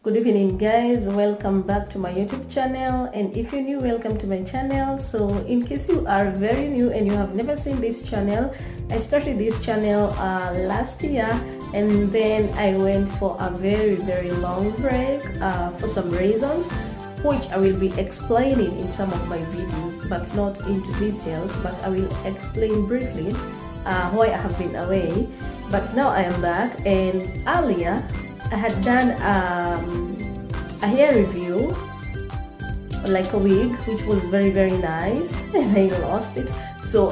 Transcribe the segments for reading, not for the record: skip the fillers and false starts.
Good evening guys, welcome back to my YouTube channel, and if you're new, welcome to my channel. So in case you are very new and you have never seen this channel, I started this channel last year, and then I went for a very long break for some reasons, which I will be explaining in some of my videos, but not into details, but I will explain briefly why I have been away. But now I am back, and earlier I had done a hair review, like a wig, which was very nice, and I lost it. So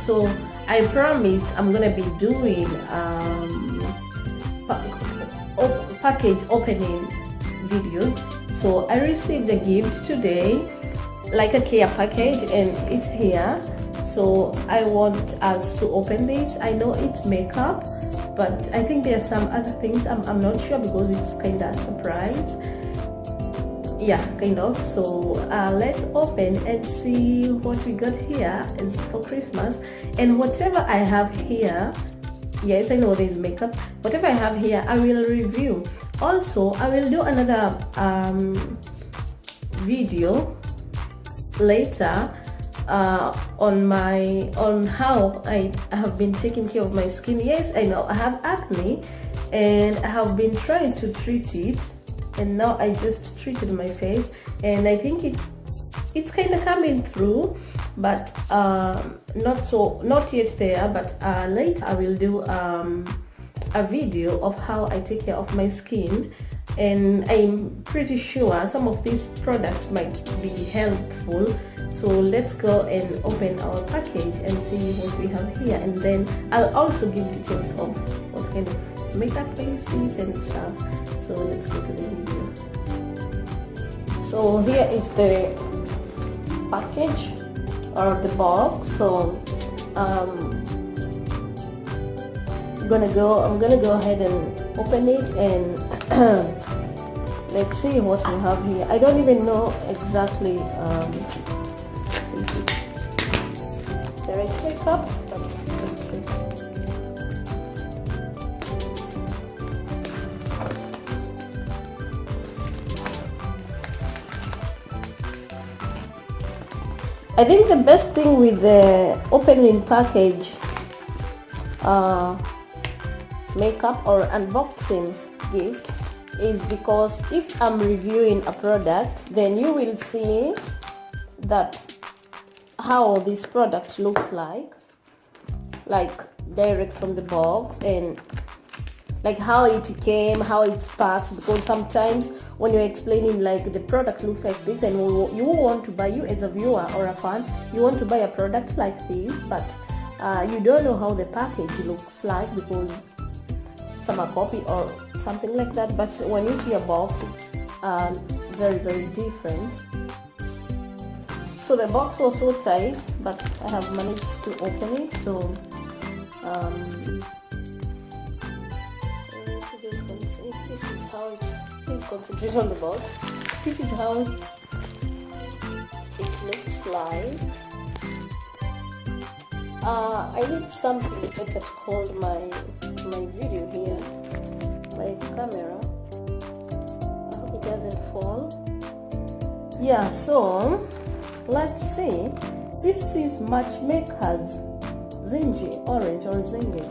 so I promised I'm gonna be doing package opening videos. So I received a gift today, like a care package, and it's here. So I want us to open this. I know it's makeup, but I think there are some other things. I'm not sure because it's kind of a surprise. Yeah, kind of. So let's open and see what we got here. It's for Christmas, and whatever I have here, yes, I know there's makeup. Whatever I have here, I will review. Also, I will do another video later on how I have been taking care of my skin. Yes, I know I have acne, and I have been trying to treat it, and now I just treated my face, and I think it's kind of coming through, but not yet there. But later I will do a video of how I take care of my skin, and I'm pretty sure some of these products might be helpful. So let's go and open our package and see what we have here, and then I'll also give details of what kind of makeup I use and stuff. So let's go to the video. So here is the package or the box. So I'm gonna go ahead and open it, and let's see what we have here. I don't even know exactly the right makeup, but let's see. I think the best thing with the opening package makeup or unboxing gift is because if I'm reviewing a product, then you will see that how this product looks like direct from the box, and like how it came, how it's packed. Because sometimes when you're explaining, like, the product looks like this, and you want to buy, you as a viewer or a fan, you want to buy a product like this, but you don't know how the package looks like because some are copy or something like that. But when you see a box, it's very different. So the box was so tight, but I have managed to open it. So you guys can see, this is how it, please concentrate on the box. This is how it looks like. I need something better to hold my video here, my camera. I hope it doesn't fall. Yeah, so let's see. This is Matchmaker's Zingy Orange or Zingy.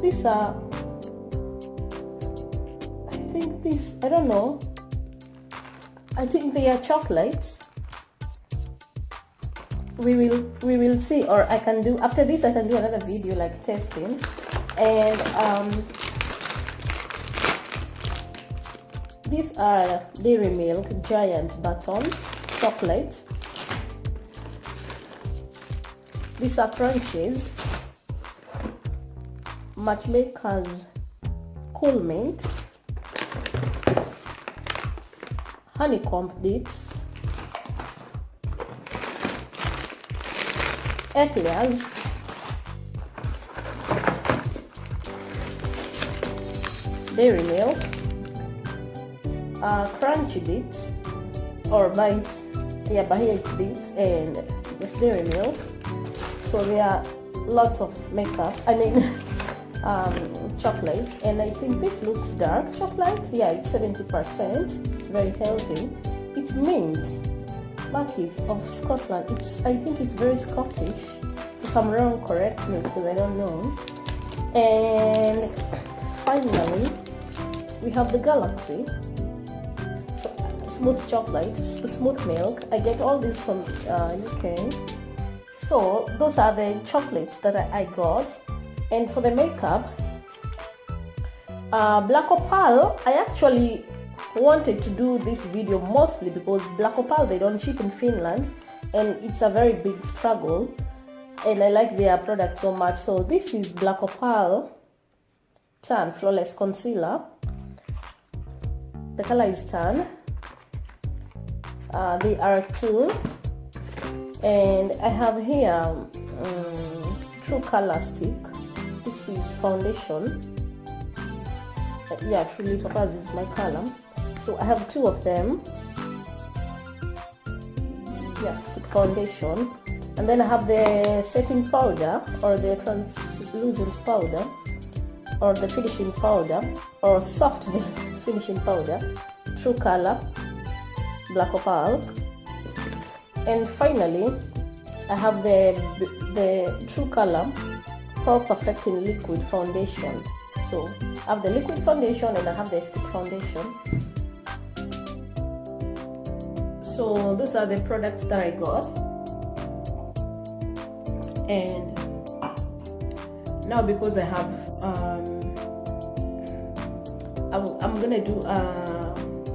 These are, I don't know, I think they are chocolates. We will see, or I can do, after this I can do another video like testing. And these are Dairy Milk Giant Buttons chocolates. These are crunches. Matchmaker's Cool Mint, honeycomb dips, eclairs, Dairy Milk, crunchy bits or bites. Yeah, but here it's bits and just Dairy Milk. So there are lots of makeup, chocolates, and I think this looks dark chocolate. Yeah, it's 70%. It's very healthy. It's mint, Buckies of Scotland. I think it's very Scottish. If I'm wrong, correct me because I don't know. And finally, we have the Galaxy. So smooth chocolate, smooth milk. I get all this from UK. So those are the chocolates that I got. And for the makeup, Black Opal, I actually wanted to do this video mostly because Black Opal, they don't ship in Finland, and it's a very big struggle, and I like their product so much. So this is Black Opal Tan Flawless Concealer. The color is tan. They are two, and I have here True Color Stick. This is foundation. Yeah, truly Papa's is my color. So I have two of them. Yeah, stick foundation. And then I have the setting powder, or the translucent powder, or the finishing powder, or soft finishing powder. True Color Black Opal. And finally, I have the True Color Pore Perfecting Liquid Foundation. So I have the liquid foundation and I have the stick foundation. So those are the products that I got. And now because I have I'm gonna do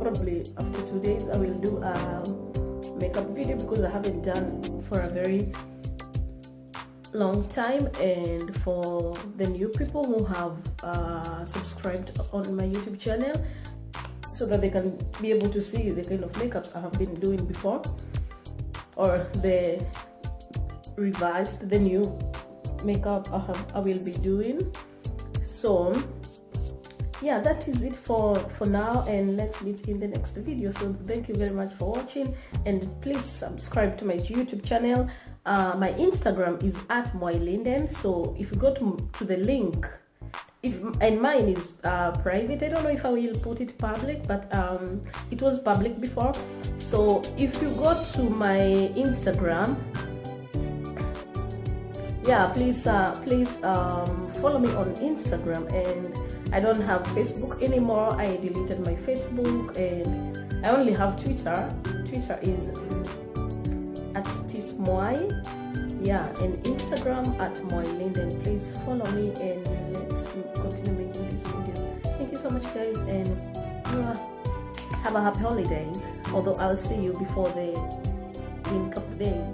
probably after 2 days I will do a makeup video because I haven't done for a very long time, and for the new people who have subscribed on my YouTube channel, so that they can be able to see the kind of makeups I have been doing before, or the revised, the new makeup I will be doing. So yeah, that is it for now, and let's meet in the next video. So thank you very much for watching, and please subscribe to my YouTube channel. My Instagram is @moilinden. So if you go to the link, and mine is private. I don't know if I will put it public, but it was public before. So if you go to my Instagram, yeah, please follow me on Instagram. And I don't have Facebook anymore. I deleted my Facebook, and I only have Twitter. Twitter is @tismoy, yeah, and Instagram @moilinden. Please follow me, and let's continue making these videos. Thank you so much, guys, and have a happy holidays. Although I'll see you before in a couple of days.